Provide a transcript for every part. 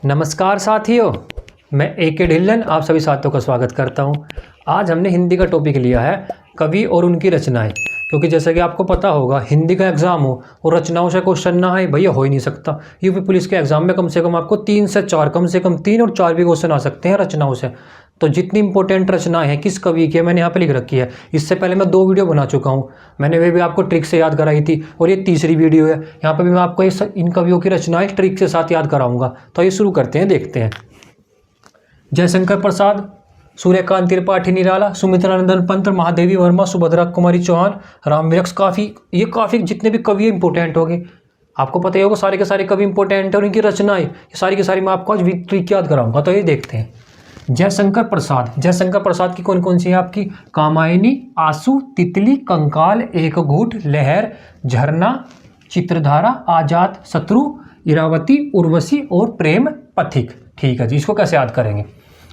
नमस्कार साथियों, मैं ए.के. ढिल्लन आप सभी साथियों का स्वागत करता हूं। आज हमने हिंदी का टॉपिक लिया है कवि और उनकी रचनाएं, क्योंकि जैसा कि आपको पता होगा हिंदी का एग्ज़ाम हो और रचनाओं से क्वेश्चन ना आए भैया हो ही नहीं सकता। यूपी पुलिस के एग्ज़ाम में कम से कम आपको 3 से 4 कम से कम 3 और 4 भी क्वेश्चन आ सकते हैं रचनाओं से। तो जितनी इंपॉर्टेंट रचनाएं हैं किस कवि की है मैंने यहाँ पे लिख रखी है। इससे पहले मैं 2 वीडियो बना चुका हूँ, मैंने वे भी आपको ट्रिक से याद कराई थी और ये तीसरी वीडियो है। यहाँ पे भी मैं आपको इन कवियों की रचनाएं ट्रिक के साथ याद कराऊंगा। तो ये शुरू करते हैं, देखते हैं। जयशंकर प्रसाद, सूर्यकांत त्रिपाठी निराला, सुमित्रानंदन पंत, महादेवी वर्मा, सुभद्रा कुमारी चौहान, रामवृक्ष। काफ़ी जितने भी कवि इंपॉर्टेंट होंगे, आपको पता ही होगा सारे के सारे कवि इंपॉर्टेंट है और इनकी रचनाएं ये सारी की सारी मैं आपको आज ट्रिक याद कराऊंगा। तो ये देखते हैं। जयशंकर प्रसाद की कौन कौन सी है आपकी? कामायनी, आंसू, तितली, कंकाल, एक घूंट, लहर, झरना, चित्रधारा, आजाद, शत्रु, इरावती, उर्वशी और प्रेम पथिक। ठीक है जी, इसको कैसे याद करेंगे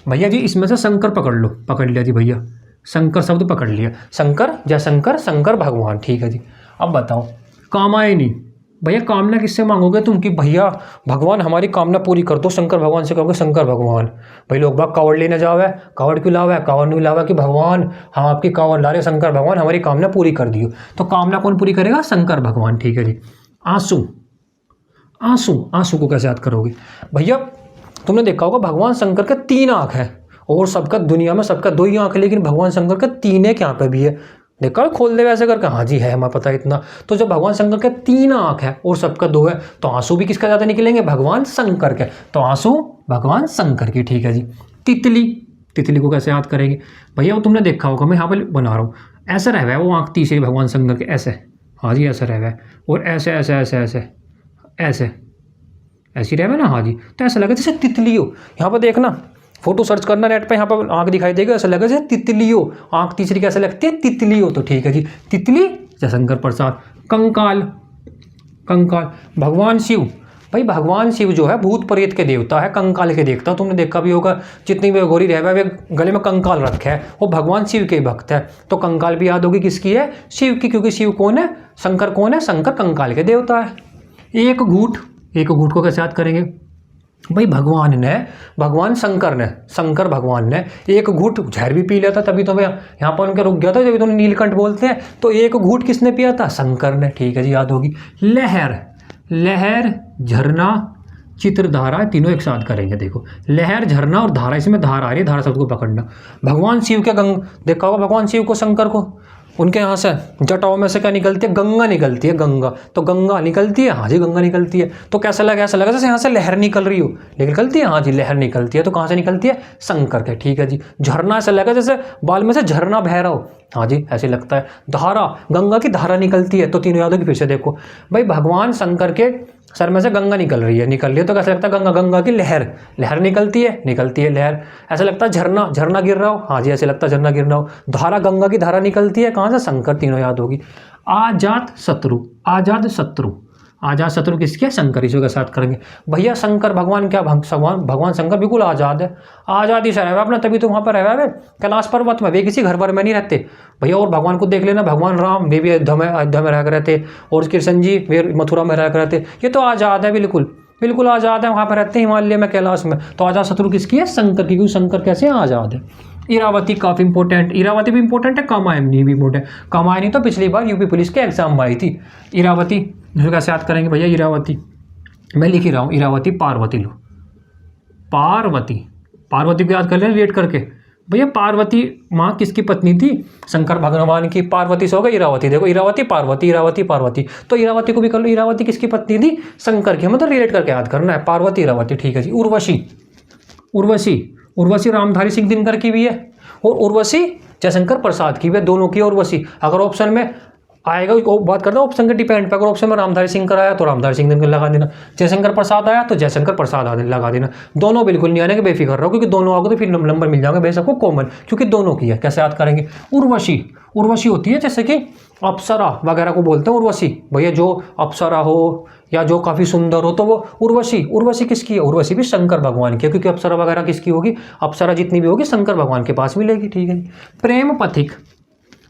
भैया जी? इसमें से शंकर पकड़ लिया जी भैया, शंकर शब्द पकड़ लिया। शंकर, जयशंकर, शंकर भगवान। ठीक है जी, अब बताओ कामायनी। भैया कामना किससे मांगोगे तुम कि भैया भगवान हमारी कामना पूरी कर दो? शंकर भगवान से कहोगे शंकर भगवान। भाई लोग बाग कावड़ लेने जाओ है, कावड़ क्यों लाओ है? कावड़ नहीं लावा कि भगवान हम आपकी कावड़ ला रहे, शंकर भगवान हमारी कामना पूरी कर दियो। तो कामना कौन पूरी करेगा? शंकर भगवान। ठीक है जी। आंसू को कैसे याद करोगे भैया? तुमने देखा होगा भगवान शंकर के 3 आँख है और सबका दुनिया में सबका 2 ही आँख है, लेकिन भगवान शंकर के 3 एक यहाँ पे भी है। देखा खोल दे वैसे करके, हाँ जी है, हमें पता है इतना। तो जब भगवान शंकर के 3 आँख है और सबका 2 है तो आंसू भी किसका ज़्यादा निकलेंगे? भगवान शंकर के। तो आंसू भगवान शंकर की। ठीक है जी। तितली को कैसे याद करेंगे भैया? वो तुमने देखा होगा, मैं यहाँ पर बना रहा हूँ। ऐसा रह है वो आँख तीसरी भगवान शंकर के, ऐसे। हाँ जी ऐसा रह है और ऐसे ऐसे ऐसे ऐसे ऐसे ऐसी रहे ना। हाँ जी, तो ऐसा लगे जैसे तितली हो। यहाँ पर देखना, फोटो सर्च करना नेट पे, यहाँ पर आँख दिखाई देगा, ऐसा लगे जैसे तितली हो। आँख तीसरी कैसे लगती है? तितली हो। तो ठीक है जी, तितली जयशंकर प्रसाद। कंकाल भगवान शिव। भाई भगवान शिव जो है भूत प्रेत के देवता है, कंकाल के देवता। तुमने देखा भी होगा जितनी भी गोरी रह वे गले में कंकाल रखे है, वो भगवान शिव के भक्त है। तो कंकाल भी याद होगी किसकी है? शिव की, क्योंकि शिव कौन है? शंकर कौन है? शंकर कंकाल के देवता है। एक घूंट को कैसे याद करेंगे भाई? भगवान शंकर भगवान ने एक घूंट जहर भी पी लिया था, तभी तो मैं यहाँ पर उनके रुक गया था, जब तो नीलकंठ बोलते हैं। तो एक घूंट किसने पिया था? शंकर ने। ठीक है जी, याद होगी। लहर, झरना, चित्रधारा, तीनों एक साथ करेंगे। देखो लहर, झरना और धारा, इसमें धारा आ रही है, धारा शब्द को पकड़ना। भगवान शिव के देखा होगा भगवान शिव को, शंकर को, उनके यहाँ से जटाओं में से क्या निकलती है? गंगा निकलती है। गंगा, तो गंगा निकलती है। हाँ जी गंगा निकलती है। तो कैसा लगा? ऐसा लगा जैसे यहाँ से लहर निकल रही हो। निकलती है? हाँ जी लहर निकलती है। तो कहाँ से निकलती है? शंकर के। ठीक है जी। झरना, ऐसा लगा जैसे बाल में से झरना बह रहा हो। हाँ जी ऐसे लगता है। धारा, गंगा की धारा निकलती है। तो तीनों यादों की फिर से देखो भाई, भगवान शंकर के सर में से गंगा निकल रही है। तो कैसा लगता है? गंगा की लहर निकलती है लहर। ऐसा लगता है झरना गिर रहा हो। हाँ जी ऐसे लगता है झरना गिर रहा हो। धारा, गंगा की धारा निकलती है कहाँ से? शंकर। तीनों याद होगी। आजाद शत्रु किसके? शंकर। इसको के साथ करेंगे भैया। शंकर भगवान क्या? भगवान शंकर बिल्कुल आज़ाद है, आज़ादी से रहे अपना, तभी तो वहाँ पर रहे हुए कैलाश पर्वत में। वे किसी घर भर में नहीं रहते भैया। और भगवान को देख लेना, भगवान राम वे भी अयोध्या में रह कर रहते, और कृष्ण जी वे मथुरा में रह कर रहते। ये तो आज़ाद है, बिल्कुल आज़ाद है, वहाँ पर रहते हैं हिमालय में, कैलाश में। तो आज़ाद शत्रु किसकी है? शंकर की, क्योंकि शंकर कैसे आज़ाद है। इरावती काफ़ी इंपॉर्टेंट, इरावती भी इंपॉर्टेंट है, कामायनी भी इंपॉर्टेंट। कामायनी तो पिछली बार यूपी पुलिस के एग्जाम में आई थी। इरावती कैसे याद करेंगे भैया? इरावती मैं लिख ही रहा हूँ। इरावती, पार्वती लो, पार्वती को याद कर लें वेट करके भैया। पार्वती माँ किसकी पत्नी थी? शंकर भगवान की। पार्वती से होगा इरावती। देखो इरावती पार्वती, तो इरावती को भी कर लो। इरावती किसकी पत्नी थी? शंकर की। मतलब रिलेट करके याद करना है, पार्वती इरावती। ठीक है जी। उर्वशी रामधारी सिंह दिनकर की भी है, और उर्वशी जयशंकर प्रसाद की भी है, दोनों की उर्वशी। अगर ऑप्शन में आएगा, बात करता हूँ ऑप्शन के डिपेंड पे, अगर ऑप्शन में रामधारी सिंह कर आया तो रामधारी सिंह दिनकर लगा देना, जयशंकर प्रसाद आया तो जयशंकर प्रसाद लगा देना। दोनों बिल्कुल नहीं आने के बेफिक्र रहो, क्योंकि दोनों आओगे तो फिर नंबर मिल जाएंगे बेशक को कॉमन, क्योंकि दोनों की है। कैसे याद करेंगे? उर्वशी होती है जैसे कि अप्सरा वगैरह को बोलते हैं उर्वशी भैया, जो अप्सरा हो या जो काफ़ी सुंदर हो तो वो उर्वशी किसकी है? उर्वशी भी शंकर भगवान की है, क्योंकि अप्सरा वगैरह किसकी होगी? अप्सरा जितनी भी होगी शंकर भगवान के पास मिलेगी। ठीक है। प्रेम पथिक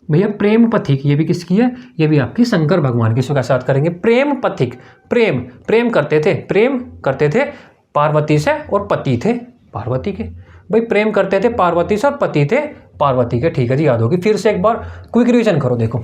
भैया, प्रेम पथिक ये भी किसकी है? ये भी आपकी शंकर भगवान की। इसको कैसे याद करेंगे? प्रेम पथिक, प्रेम करते थे पार्वती से और पति थे पार्वती के। भाई प्रेम करते थे पार्वती से और पति थे पार्वती के। ठीक है जी, याद होगी। फिर से एक बार क्विक रिवीजन करो। देखो,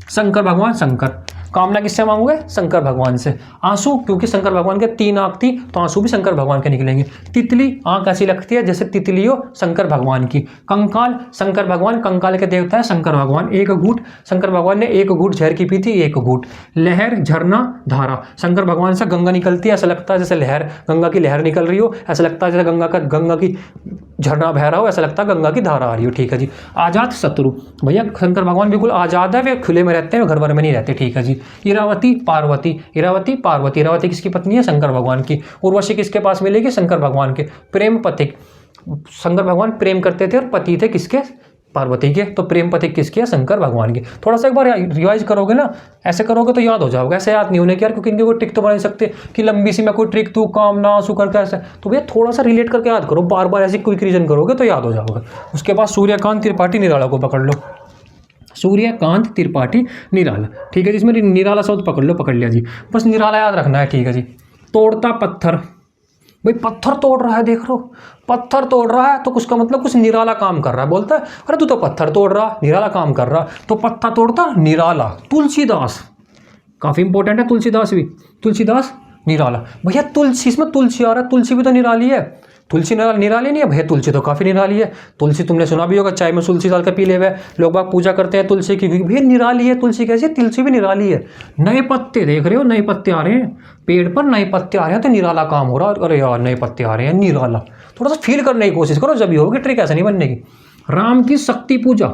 शंकर भगवान शंकर, कामना किससे मांगोगे? शंकर भगवान से। आंसू, क्योंकि शंकर भगवान के 3 आंख थी तो आंसू भी शंकर भगवान के निकलेंगे। तितली, आंख ऐसी लगती है जैसे तितली हो, शंकर भगवान की। कंकाल, शंकर भगवान, कंकाल के देवता है शंकर भगवान। एक घूंट, शंकर भगवान ने एक घूंट जहर की पी थी, एक घूंट। लहर, झरना, धारा, शंकर भगवान से गंगा निकलती है, ऐसा लगता है जैसे लहर, गंगा की लहर निकल रही हो, ऐसा लगता है जैसे गंगा की झरना बह रहा हो, ऐसा लगता है गंगा की धारा आ रही हो। ठीक है जी। आजाद शत्रु, भैया शंकर भगवान बिल्कुल आजाद है, वे खुले में रहते हैं, वे घर भर में नहीं रहते। ठीक है जी। इरावती पार्वती, इरावती पार्वती, इरावती किसकी पत्नी है? शंकर भगवान की। उर्वशी किसके पास मिलेगी? शंकर भगवान के। प्रेम पथिक, शंकर भगवान प्रेम करते थे और पति थे किसके? पार्वती के। तो प्रेम पथिक किसके? शंकर भगवान के। थोड़ा सा एक बार रिवाइज करोगे ना, ऐसे करोगे तो याद हो जाओगे। ऐसे याद नहीं होने की यार, क्योंकि इनके कोई ट्रिक तो बना नहीं सकते कि लंबी सी मैं कोई ट्रिक तू कामना आंसू करके ऐसे। तो भैया थोड़ा सा रिलेट करके याद करो, बार बार ऐसे क्विक रीजन करोगे तो याद हो जाओगे। उसके बाद सूर्यकांत त्रिपाठी निराला को पकड़ लो। सूर्यकांत त्रिपाठी निराला, ठीक है, जिसमें निराला शब्द पकड़ लो, पकड़ लिया जी। बस निराला याद रखना है। ठीक है जी। तोड़ता पत्थर, भाई पत्थर तोड़ रहा है, देख लो पत्थर तोड़ रहा है तो उसका मतलब कुछ निराला काम कर रहा है। बोलता है अरे तू तो पत्थर तोड़ रहा, निराला काम कर रहा, तो पत्थर तोड़ता निराला। तुलसीदास, काफी इंपॉर्टेंट है तुलसीदास भी। तुलसीदास निराला, भैया तुलसी, इसमें तुलसी आ रहा है, तुलसी भी तो निराली है। तुलसी निराली नहीं है भैया, तुलसी तो काफ़ी निराली है। तुलसी तुमने सुना भी होगा, चाय में तुलसी डाल के पी ले हुए लोग बाग पूजा करते हैं तुलसी की, भैया निराली है तुलसी। कैसी? तुलसी भी निराली है। नए पत्ते देख रहे हो, नए पत्ते आ रहे हैं पेड़ पर, नए पत्ते आ रहे हैं तो निराला काम हो रहा है। अरे यार नए पत्ते आ रहे हैं, निराला। थोड़ा सा फील करने की कोशिश करो, जब भी होगी ट्रिक, ऐसा नहीं बनने की। राम की शक्ति पूजा,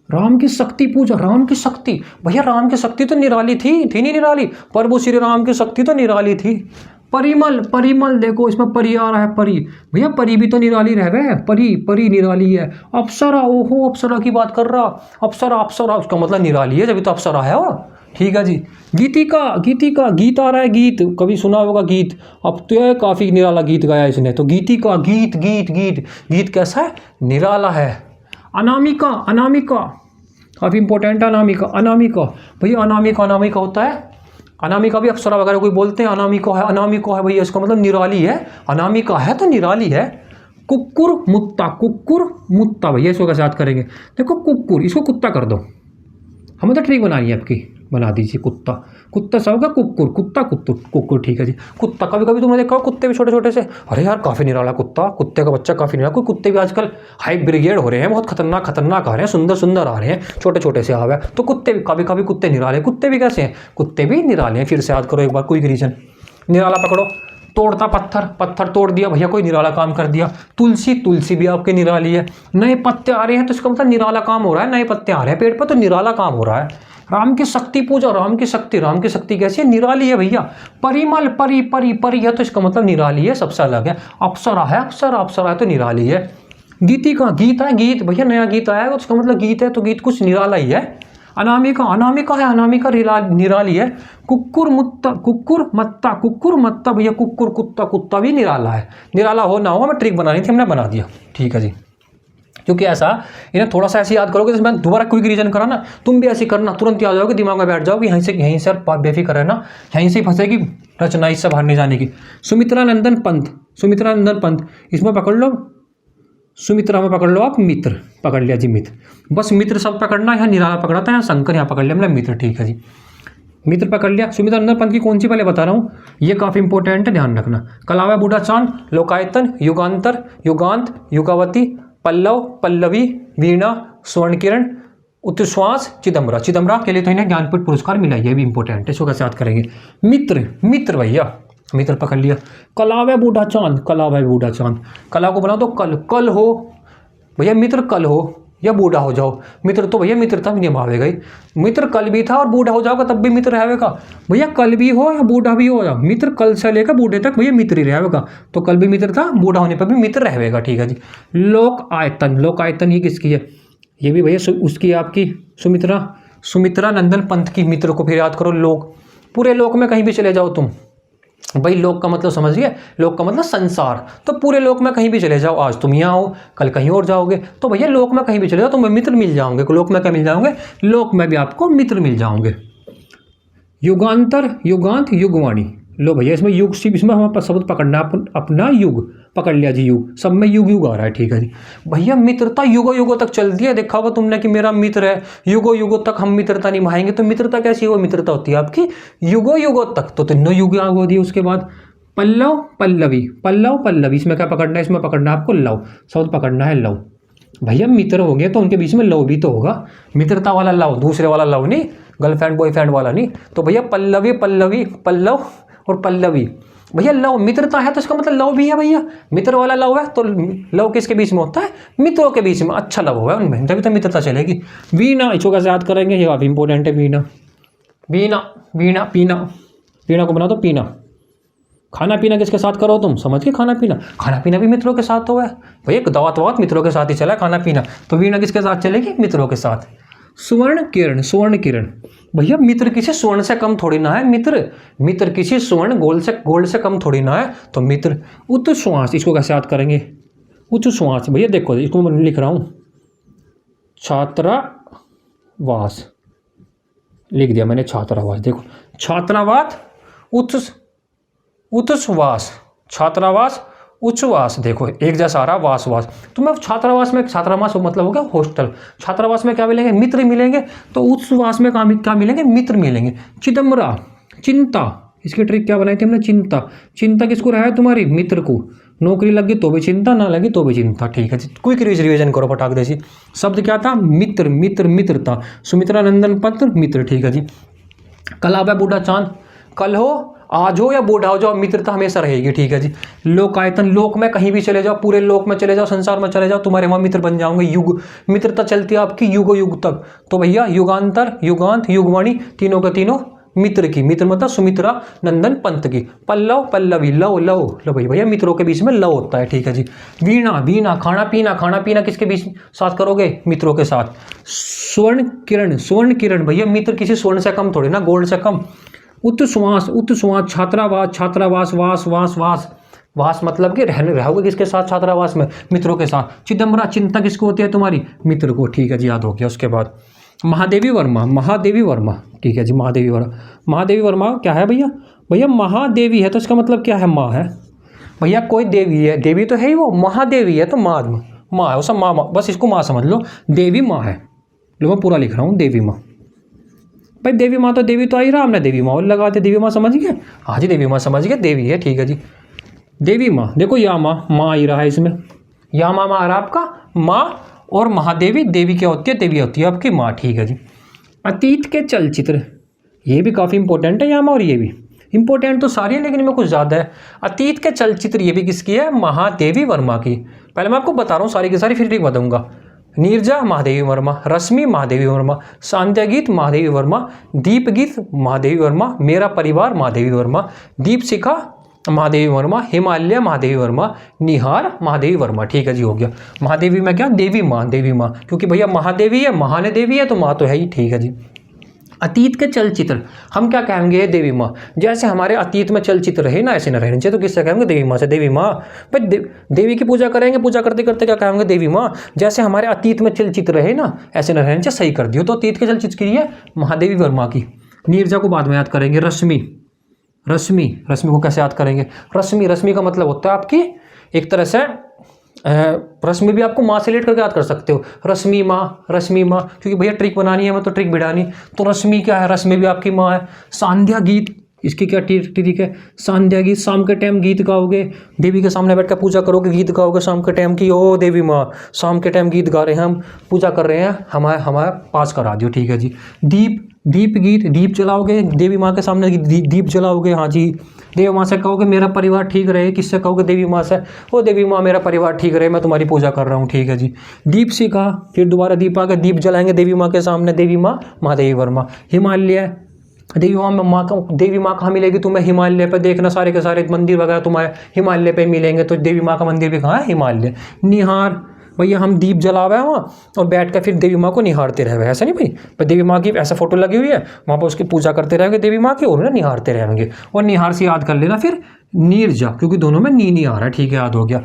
राम की शक्ति पूजा, राम की शक्ति, भैया राम की शक्ति तो निराली थी नहीं निराली? प्रभु श्री राम की शक्ति तो निराली थी। परिमल, परिमल देखो इसमें परी आ रहा है, परी, भैया परी भी तो निराली रह गए, परी, परी निराली है। अप्सरा, ओहो अप्सरा की बात कर रहा, अप्सरा, अप्सरा उसका मतलब निराली है, जब तो अप्सरा है वो। ठीक है जी। गीतिका, गीतिका, गीत आ रहा है, गीत कभी सुना होगा गीत, अब तो काफ़ी निराला गीत गाया इसने, तो गीतिका, गीत, गीत, गीत, गीत कैसा है? निराला है। अनामिका, अनामिका काफ़ी इंपॉर्टेंट है, अनामिका, अनामिका, भैया अनामिका, अनामिका होता है, अनामिका भी अप्सरा वगैरह कोई बोलते हैं, अनामिका है, अनामिका है भैया, इसका मतलब निराली है, अनामिका है तो निराली है। कुक्कुर मुत्ता, कुक्कुर मुत्ता, भैया इसको कैसे याद करेंगे? देखो कुक्कुर, इसको कुत्ता कर दो, हमें तो ट्रिक बनानी है आपकी, बना दीजिए कुत्ता, कुत्ता सब का कुक्कुर, कुत्ता कुत्तुर, कुक्कुर। ठीक है जी। कुत्ता, कभी कभी तुमने देखा हो कुत्ते भी छोटे छोटे से, अरे यार काफ़ी निराला कुत्ता, कुत्ते का बच्चा काफ़ी निराला। कोई कुत्ते भी आजकल हाई ब्रिगेड हो रहे हैं, बहुत खतरनाक खतरनाक आ रहे हैं, सुंदर सुंदर आ रहे हैं, छोटे छोटे से आ गए, तो कुत्ते भी कभी कभी कुत्ते निराले, कुत्ते भी कैसे हैं? कुत्ते भी निराले हैं। फिर से याद करो एक बार कोई रीजन, निराला पकड़ो। तोड़ता पत्थर, पत्थर तोड़ दिया, भैया कोई निराला काम कर दिया। तुलसी, तुलसी भी आपके निराली है। नए पत्ते आ रहे हैं तो इसका मतलब निराला काम हो रहा है, नए पत्ते आ रहे हैं पेड़ पर तो निराला काम हो रहा है। राम की शक्ति पूजा, राम की शक्ति, राम की शक्ति कैसी है? निराली है भैया। परिमल, परी, परी, परी है तो इसका मतलब निराली है, सबसे अलग है। अप्सरा है, अप्सरा, अप्सरा है तो निराली है। गीतिका, गीत है, गीत, भैया नया गीत आया है तो उसका मतलब गीत है तो गीत कुछ निराला ही है। अनामिका, अनामिका है, अनामिका निराली है। कुक्कुर मुत्ता, कुक्कुर मत्ता, कुक्कुर मत्ता, भैया कुक्कुर, कुत्ता, कुत्ता भी निराला है। निराला हो ना हो, हमें ट्रिक बनानी थी, हमने बना दिया। ठीक है जी। क्योंकि ऐसा इन्हें थोड़ा सा ऐसे याद करोगे, जैसे मैं दोबारा क्विक रीजन करा ना, तुम भी ऐसे करना, तुरंत याद जाओगे, दिमाग में बैठ जाओगे, यहीं से बेफिक्र है ना, यहीं से ही फंसेगी रचना, इससे बाहर नहीं जाने की। सुमित्रा नंदन पंत, सुमित्रा नंदन पंत, इसमें पकड़ लो, सुमित्रा में पकड़ लो आप मित्र, पकड़ लिया जी मित्र, बस मित्र सब पकड़ना, यहाँ निराला पकड़ा था, यहाँ शंकर, यहाँ पकड़ लिया हमने मित्र। ठीक है जी। मित्र पकड़ लिया। सुमित्रा नंदन पंत की कौन सी पहले बता रहा हूँ, ये काफ़ी इंपॉर्टेंट है, ध्यान रखना। कलावा बूढ़ा चांद, लोकायतन, युगांतर, युगांत, युगावती, पल्लव, पल्लवी, वीणा, स्वर्ण किरण, उत्श्वास, चिदम्बरा। चिदम्बरा के लिए तो इन्हें ज्ञानपीठ पुरस्कार मिला, ये भी इंपॉर्टेंट है, इसको कैसे याद करेंगे? मित्र, मित्र भैया, मित्र पकड़ लिया। कलावा बूढ़ा चांद, कलावा बूढ़ा चांद, कला को बना दो कल, कल हो भैया, मित्र कल हो या बूढ़ा हो जाओ, मित्र तो भैया मित्रता भी निभावेगा ही। मित्र कल भी था और बूढ़ा हो जाओगा तब भी मित्र रहेगा, भैया कल भी हो या बूढ़ा भी हो या मित्र, कल से लेकर बूढ़े तक भैया मित्र ही रहेगा, तो कल भी मित्र था, बूढ़ा होने पर भी मित्र रहेगा। ठीक है जी। लोक आयतन, लोक आयतन ये किसकी है? ये भी भैया उसकी, आपकी सुमित्रा, सुमित्रा नंदन पंत की। मित्र को फिर याद करो, लोक, पूरे लोक में कहीं भी चले जाओ तुम, भाई लोक का मतलब समझिए, लोक का मतलब संसार, तो पूरे लोक में कहीं भी चले जाओ, आज तुम यहाँ हो कल कहीं और जाओगे, तो भैया लोक में कहीं भी चले जाओ तुम्हें मित्र मिल जाओगे। लोक में क्या मिल जाओगे? लोक में भी आपको मित्र मिल जाओगे। युगांतर, युगांत, युगवाणी, लो भैया इसमें युग सी, इसमें हमारे पास शब्द पकड़ना अपना युग पकड़ लिया जी, युग सब में युग युग आ रहा है, ठीक है जी। भैया मित्रता युगों युगों तक चलती है, देखा होगा तुमने कि मेरा मित्र है, युगों युगों तक हम मित्रता निभाएंगे, तो मित्रता कैसी हो, मित्रता होती है आपकी युगों युगों तक। तो तीनों युग आ गई। उसके बाद पल्लव पल्लवी, पल्लव पल्लवी, इसमें क्या पकड़ना है, इसमें पकड़ना है आपको लव, शब्द पकड़ना है लव। भैया मित्र हो गए तो उनके बीच में लव भी तो होगा, मित्रता वाला लव, दूसरे वाला लव नहीं, गर्लफ्रेंड बॉयफ्रेंड वाला नहीं। तो भैया पल्लवी पल्लवी, पल्लव और पल्लवी, भैया लव मित्रता है तो इसका मतलब लव भी है भैया, मित्र वाला लव है, तो लव किसके बीच में होता है, मित्रों के बीच में, अच्छा लव है उनमें, तभी तो मित्रता चलेगी। वीणा, इसको कैसे याद करेंगे, ये काफ़ी इंपॉर्टेंट है। वीणा, वीणा वीणा पीना, वीणा को बना दो पीना। खाना पीना किसके साथ करो तुम, समझ के, खाना पीना, खाना पीना भी मित्रों के साथ हुआ है भैया, दावत वावत मित्रों के साथ ही चला है खाना पीना, तो वीणा किसके साथ चलेगी, मित्रों के साथ। सुवर्ण किरण, स्वर्ण किरण, भैया मित्र किसी स्वर्ण से कम थोड़ी ना है, मित्र किसी स्वर्ण गोल्ड से कम थोड़ी ना है, तो मित्र। उच्छ्वास, इसको कैसे याद करेंगे, उच्छ्वास, भैया देखो इसको मैं लिख रहा हूँ, छात्रावास लिख दिया मैंने, छात्रावास, देखो छात्रावास, उच्छ्वास, छात्रावास, उच्छ्वास, देखो एक जैसा आ रहा, वास वास। तो मैं छात्रावास में, छात्रावास मतलब हो गया हॉस्टल, छात्रावास में क्या मिलेंगे, मित्र मिलेंगे, तो उच्छ्वास में क्या मिलेंगे, मित्र मिलेंगे। चिदम्बरा, चिंता, इसकी ट्रिक क्या बनाई थी हमने, चिंता, चिंता किसको रहा है, तुम्हारी मित्र को, नौकरी लगी तो भी चिंता, ना लगी तो भी चिंता, ठीक है जी। क्विक रिविजन करो फटाक देसी। शब्द क्या था, मित्र, मित्र, मित्रता, सुमित्रा नंदन पत्र, मित्र, ठीक है जी। कल आवे बूढ़ा चांद, कल हो आज हो या बूढ़ा हो जाओ, मित्रता हमेशा रहेगी, ठीक है जी। लोकायतन, लोक में कहीं भी चले जाओ, पूरे लोक में चले जाओ, संसार में चले जाओ, तुम्हारे वहाँ मित्र बन जाओगे। युग, मित्रता चलती है आपकी युगो युग तक, तो भैया युगांतर, युगांत, युगवाणी, तीनों का तीनों मित्र की, मित्र मतलब सुमित्रा नंदन पंत की। Pallav Pallavi, love love love, भैया मित्रों के बीच में लव होता है, ठीक है जी। वीणा, वीणा, खाना पीना, खाना पीना किसके बीच साथ करोगे, मित्रों के साथ। स्वर्ण किरण, स्वर्ण किरण, भैया मित्र किसी स्वर्ण से कम थोड़ी ना, गोल्ड से कम। उच्छ्वास, उच्छ्वास, छात्रावास, छात्रावास, वास वास वास, वास मतलब कि रहोगे किसके साथ, छात्रावास में, मित्रों के साथ। चिदम्बरा, चिंता किसको होती है, तुम्हारी मित्र को, ठीक है जी, याद हो गया। उसके बाद महादेवी वर्मा, महादेवी वर्मा, ठीक है जी, महादेवी वर्मा। महादेवी वर्मा क्या है भैया, भैया महादेवी है तो इसका मतलब क्या है, माँ है भैया, कोई देवी है, देवी तो है ही वो, महादेवी है तो माँ है, वो सब माँ, बस इसको माँ समझ लो, देवी माँ है। लो मैं पूरा लिख रहा हूँ, देवी माँ, भाई देवी माँ तो देवी तो आई रहा, हमने देवी माँ और लगाते, देवी माँ समझ गए, हाँ जी देवी माँ समझ गए, देवी है, ठीक है जी। देवी माँ, देखो या माँ आई रहा है इसमें, या माँ आ रहा है आपका, माँ और महादेवी, देवी क्या होती है, देवी होती है आपकी माँ, ठीक है जी। अतीत के चलचित्र, ये भी काफ़ी इंपॉर्टेंट है यहाँ, और ये भी इंपॉर्टेंट तो सारी है लेकिन इनमें कुछ ज़्यादा है। अतीत के चलचित्र, ये भी किसकी है, महादेवी वर्मा की। पहले मैं आपको बता रहा हूँ सारी की सारी, फिर ठीक बताऊँगा। नीरजा महादेवी वर्मा, रश्मि महादेवी वर्मा, सांध्या गीत महादेवी वर्मा, दीप गीत महादेवी वर्मा, मेरा परिवार महादेवी वर्मा, दीपशिखा महादेवी वर्मा, हिमालय महादेवी वर्मा, निहार महादेवी वर्मा, ठीक है जी, हो गया। महादेवी में क्या, देवी माँ, देवी माँ, क्योंकि भैया महादेवी है, महान देवी है तो माँ तो है ही, ठीक है जी। अतीत के चलचित्र, हम क्या कहेंगे, देवी माँ। जैसे हमारे अतीत में चलचित्र रहे ना, ऐसे न रहने चाहिए, तो किससे कहेंगे, देवी माँ से। देवी माँ, भाई देवी की पूजा करेंगे, पूजा करते करते क्या कहेंगे, देवी माँ। जैसे हमारे अतीत में चलचित्र रहे ना, ऐसे न रहने चाहिए, सही कर दियो। तो अतीत के चलचित्र की है महादेवी वर्मा की। नीरजा को बाद में याद करेंगे। रश्मि, रश्मि, रश्मि को कैसे याद करेंगे, रश्मि, रश्मि का मतलब होता है आपकी एक तरह से, रश्मि भी आपको माँ से लेट करके याद कर सकते हो, रश्मि माँ, रश्मि माँ, क्योंकि भैया ट्रिक बनानी है, मैं तो ट्रिक बिड़ानी, तो रश्मि क्या है, रश्मि भी आपकी माँ है। सांध्या गीत, इसकी क्या ट्रिक है, सांध्या गीत, शाम के टाइम गीत गाओगे, देवी के सामने बैठ कर पूजा करोगे, गीत गाओगे शाम के टाइम की, ओ देवी माँ शाम के टाइम गीत गा रहे हैं, हम पूजा कर रहे हैं, हमारे पास करा दियो, ठीक है जी। दीप, दीप गीत, दीप जलाओगे देवी माँ के सामने, दीप जलाओगे, हाँ जी। देवी माँ से कहोगे मेरा परिवार ठीक रहे, किससे कहोगे, देवी माँ से, ओ देवी माँ मेरा परिवार ठीक रहे, मैं तुम्हारी पूजा कर रहा हूँ, ठीक है जी। दीप शिखा, फिर दोबारा दीप आके दीप जलाएंगे देवी माँ के सामने, देवी माँ महादेवी वर्मा। हिमालय, देवी माँ कहाँ मिलेगी तुम्हें, हिमालय पे, देखना सारे के सारे मंदिर वगैरह तुम्हारे हिमालय पे मिलेंगे, तो देवी माँ का मंदिर भी कहाँ है, हिमालय। निहार, भैया हम दीप जलावे हैं वहाँ और बैठ कर फिर देवी माँ को निहारते रहे, ऐसा नहीं भाई, पर देवी माँ की ऐसा फोटो लगी हुई है, वहाँ पर उसकी पूजा करते रहेंगे देवी माँ की, और उन्हें निहारते रहेंगे। और निहार से याद कर लेना फिर नीरजा, क्योंकि दोनों में नी आ रहा है, ठीक है, याद हो गया।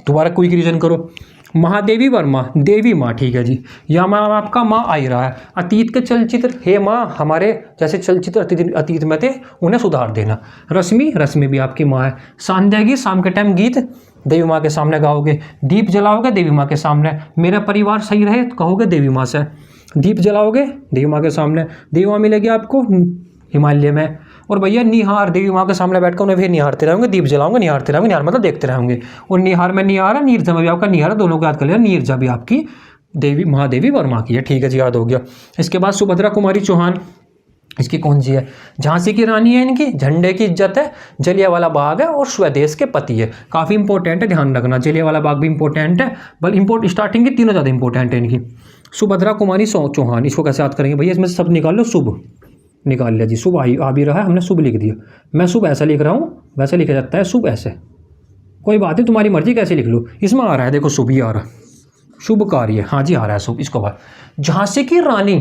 दोबारा क्विक रिवीजन करो। महादेवी वर्मा, देवी माँ, ठीक है जी। यहाँ माँ आपका माँ आ ही रहा है। अतीत के चलचित्र, हे माँ हमारे जैसे चलचित्र अतीत में थे उन्हें सुधार देना। रश्मि, रश्मि भी आपकी माँ है। सांध्यागी, शाम के टाइम गीत देवी माँ के सामने गाओगे। दीप जलाओगे देवी माँ के सामने। मेरा परिवार सही रहे तो कहोगे देवी माँ से। दीप जलाओगे देवी माँ के सामने, देवी माँ मिलेगी आपको हिमालय में। और भैया निहार, देवी माँ के सामने बैठकर उन्हें भी निहारते रहेंगे। दीप जलाओगे, निहारते रहेंगे, निहार मतलब देखते रहेंगे। और निहार में निहार है, नीरजा में भी आपका निहार है, दोनों को याद कर लेना। नीरजा भी आपकी देवी महादेवी वर्मा की है, ठीक है जी, याद हो गया। इसके बाद सुभद्रा कुमारी चौहान, इसकी कौन सी है? झांसी की रानी है इनकी, झंडे की इज्जत है, जलियांवाला बाग है और स्वदेश के पति है। काफ़ी इंपॉर्टेंट है, ध्यान रखना। जलियांवाला बाग भी इंपॉर्टेंट है, बल स्टार्टिंग की तीनों ज़्यादा इंपॉर्टेंट है इनकी। सुभद्रा कुमारी चौहान, इसको कैसे याद करेंगे भैया? इसमें से सब निकाल लो। शुभ निकाल लिया जी, शुभ आ भी रहा है, हमने शुभ लिख दिया। मैं शुभ ऐसा लिख रहा हूँ, वैसे लिखा जाता है शुभ ऐसे, कोई बात नहीं, तुम्हारी मर्जी कैसे लिख लो। इसमें आ रहा है देखो शुभ ही आ रहा, शुभ कार्य, हाँ जी आ रहा है शुभ। इसको बाद झांसी की रानी,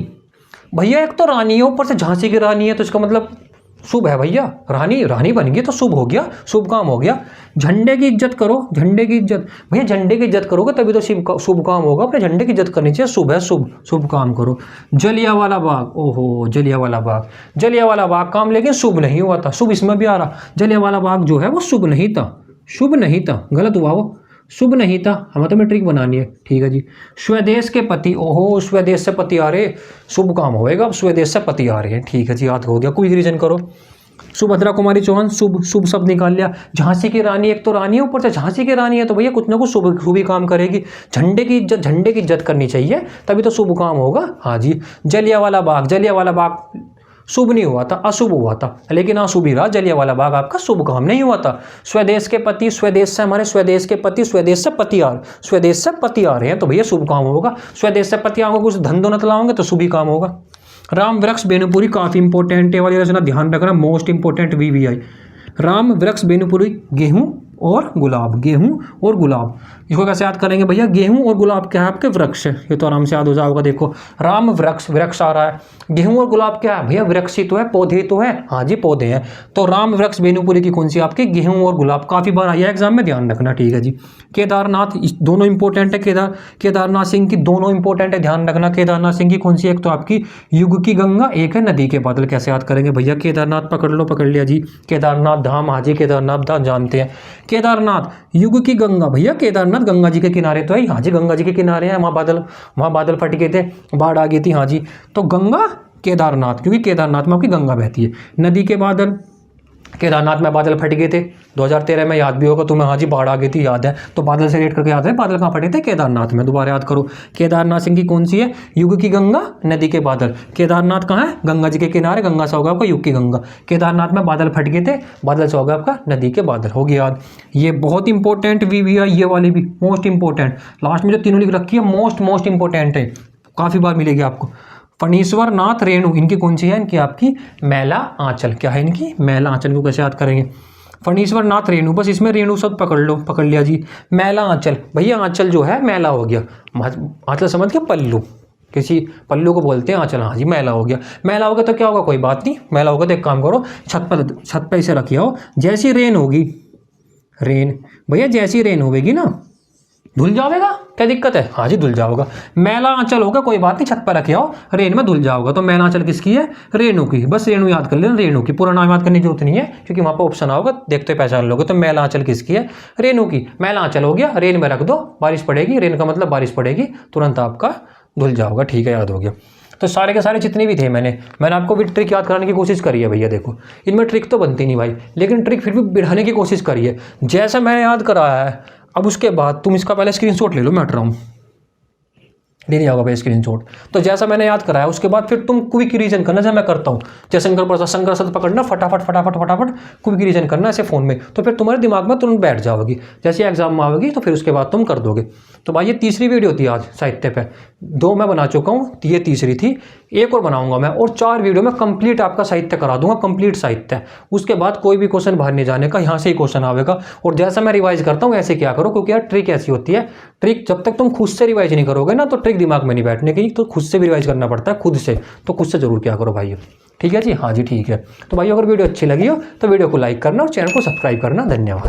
भैया एक तो रानी है, ऊपर से झांसी की रानी है, तो इसका मतलब शुभ है भैया। रानी रानी बन गई तो शुभ हो गया, शुभ काम हो गया। झंडे की इज्जत करो, झंडे की इज्जत, भैया झंडे की इज्जत करोगे तभी तो शुभ काम होगा। अपने झंडे की इज्जत करनी चाहिए, शुभ है, शुभ शुभ काम करो। जलियांवाला बाग, ओहो जलियांवाला बाग, जलियांवाला बाग काम लेकिन शुभ नहीं हुआ था। शुभ इसमें भी आ रहा, जलियांवाला बाग जो है वो शुभ नहीं था, शुभ नहीं था, गलत हुआ वो, शुभ नहीं था। हमें तो ट्रिक बनानी है, ठीक है जी। स्वदेश के पति, ओहो स्वदेश से पति आ रहे, शुभ काम होएगा। अब स्वदेश से पति आ रहे हैं, ठीक है जी, याद हो गया। कोई रीजन करो। सुभद्रा कुमारी चौहान, शुभ, शुभ शब्द निकाल लिया। झांसी की रानी, एक तो रानी है, ऊपर से झांसी की रानी है, तो भैया कुछ ना कुछ शुभ शुभ ही काम करेगी। झंडे की इज्जत, झंडे की इज्जत करनी चाहिए तभी तो शुभ काम होगा, हाँ जी। जलियांवाला बाग, जलियांवाला बाग शुभ नहीं हुआ था, अशुभ हुआ था, लेकिन अशुभ ही रहा। जलियांवाला बाग आपका शुभ काम नहीं हुआ था। स्वदेश के पति, स्वदेश से हमारे स्वदेश के पति, स्वदेश से पति आ रहे हैं, तो भैया शुभ काम होगा। स्वदेश से पति आओगे, कुछ धन दौलत लाओगे तो शुभ ही काम होगा। राम वृक्ष बेनुपुरी, काफ़ी इंपॉर्टेंट है वाली रचना, ध्यान रखना, मोस्ट इंपॉर्टेंट VVI। राम वृक्ष बेनुपुरी, गेहूं और गुलाब, गेहूं और गुलाब। इसको कैसे याद करेंगे भैया? गेहूं और गुलाब क्या है? आपके वृक्ष है, ये तो आराम से याद हो जाएगा। देखो राम वृक्ष, वृक्ष आ रहा है। गेहूं और गुलाब क्या है भैया? वृक्ष ही तो है, पौधे तो है, हाँ जी पौधे हैं। तो राम वृक्ष बेनुपुरी की कौन सी आपकी? गेहूं और गुलाब। काफ़ी बार आई है एग्जाम में, ध्यान रखना, ठीक है जी। केदारनाथ, दोनों इंपॉर्टेंट है। केदारनाथ सिंह की दोनों इंपॉर्टेंट है, ध्यान रखना। केदारनाथ सिंह की कौन सी? एक तो आपकी युग की गंगा, एक है नदी के बादल। कैसे याद करेंगे भैया? केदारनाथ पकड़ लो, पकड़ लिया जी। केदारनाथ धाम, हाँ जी केदारनाथ धाम जानते हैं। केदारनाथ, युग की गंगा, भैया केदारनाथ गंगा जी के किनारे तो है, हाँ जी गंगा जी के किनारे हैं। वहाँ बादल फट गए थे, बाढ़ आ गई थी, हाँ जी। तो गंगा केदारनाथ, क्योंकि केदारनाथ में आपकी गंगा बहती है। नदी के बादल, केदारनाथ में बादल फट गए थे 2013 में, याद भी होगा तुम्हें, हाँ जी बाढ़ आ गई थी, याद है। तो बादल से रेट करके याद है, बादल कहाँ फटे थे? केदारनाथ में। दोबारा याद करो, केदारनाथ सिंह की कौन सी है? युग की गंगा, नदी के बादल। केदारनाथ कहाँ है? गंगा जी के किनारे, गंगा से होगा आपका युग की गंगा। केदारनाथ में बादल फट गए थे, बादल से होगा आपका नदी के बादल, होगी याद। ये बहुत इंपॉर्टेंट VVI, ये वाली भी मोस्ट इंपॉर्टेंट। लास्ट में जो तीनों लिख रखी है मोस्ट इंपॉर्टेंट है, काफ़ी बार मिलेगी आपको। फणीश्वर नाथ रेणु, इनकी कौन सी है? इनकी आपकी मैला आंचल। क्या है इनकी? मैला आंचल। को कैसे याद करेंगे? फणीश्वर नाथ रेणु, बस इसमें रेणु शब्द पकड़ लो, पकड़ लिया जी। मैला आंचल, भैया आंचल जो है मैला हो गया। आंचल समझ गया? पल्लू, किसी पल्लू को बोलते हैं आंचल, हाँ जी मैला हो गया। मैला हो गया तो क्या होगा? कोई बात नहीं, मैला होगा तो एक काम करो, छत पर इसे रखिए हो। जैसी रेन होगी, रेन भैया जैसी रेन होगी ना, धुल जाएगा, क्या दिक्कत है? हाँ जी धुल जाओगा। मैला आंचल होगा, कोई बात नहीं, छत पर रखे हो, रेन में धुल जाओगा। तो मैला आंचल किसकी है? रेणु की। बस रेणु याद कर लेना, रेणु की। पूरा नाम याद करने की जरूरत नहीं है, क्योंकि वहाँ पर ऑप्शन आओगे, देखते पहचान लोगे। तो मैला आंचल किसकी है? रेणु की। मैला आंचल हो गया, रेन में रख दो, बारिश पड़ेगी, रेन का मतलब बारिश पड़ेगी, तुरंत आपका धुल जाओगा, ठीक है, याद हो गया। तो सारे के सारे जितने भी थे मैंने आपको भी ट्रिक याद कराने की कोशिश करी है भैया। देखो इनमें ट्रिक तो बनती नहीं भाई, लेकिन ट्रिक फिर भी बढ़ाने की कोशिश करी है, जैसा मैंने याद कराया है। अब उसके बाद तुम इसका पहले स्क्रीनशॉट ले लो, मैं हट रहा हूँ, ले नहीं आओगा भाई स्क्रीनशॉट। तो जैसा मैंने याद कराया उसके बाद फिर तुम क्विक रिवीजन करना, जैसे मैं करता हूँ। जैसे शंकर शब्द पकड़ना, फटाफट क्विक रिवीजन करना ऐसे फ़ोन में, तो फिर तुम्हारे दिमाग में तुरंत बैठ जाओगी। जैसे एग्जाम में आवेगी तो फिर उसके बाद तुम कर दोगे। तो भाई ये तीसरी वीडियो थी आज साहित्य पे, 2 मैं बना चुका हूँ, ये तीसरी थी। एक और बनाऊंगा मैं, और 4 वीडियो में कंप्लीट आपका साहित्य करा दूंगा, कंप्लीट साहित्य। उसके बाद कोई भी क्वेश्चन बाहर नहीं जाने का, यहाँ से ही क्वेश्चन आएगा। और जैसा मैं रिवाइज करता हूँ ऐसे क्या करो, क्योंकि यार ट्रिक ऐसी होती है, ट्रिक जब तक तुम खुद से रिवाइज नहीं करोगे ना, तो ट्रिक दिमाग में नहीं बैठने की, तो खुद से भी रिवाइज करना पड़ता है, खुद से। तो खुद से जरूर क्या करो भाई, ठीक है जी, हाँ जी ठीक है। तो भाई अगर वीडियो अच्छी लगी हो तो वीडियो को लाइक करना और चैनल को सब्सक्राइब करना। धन्यवाद।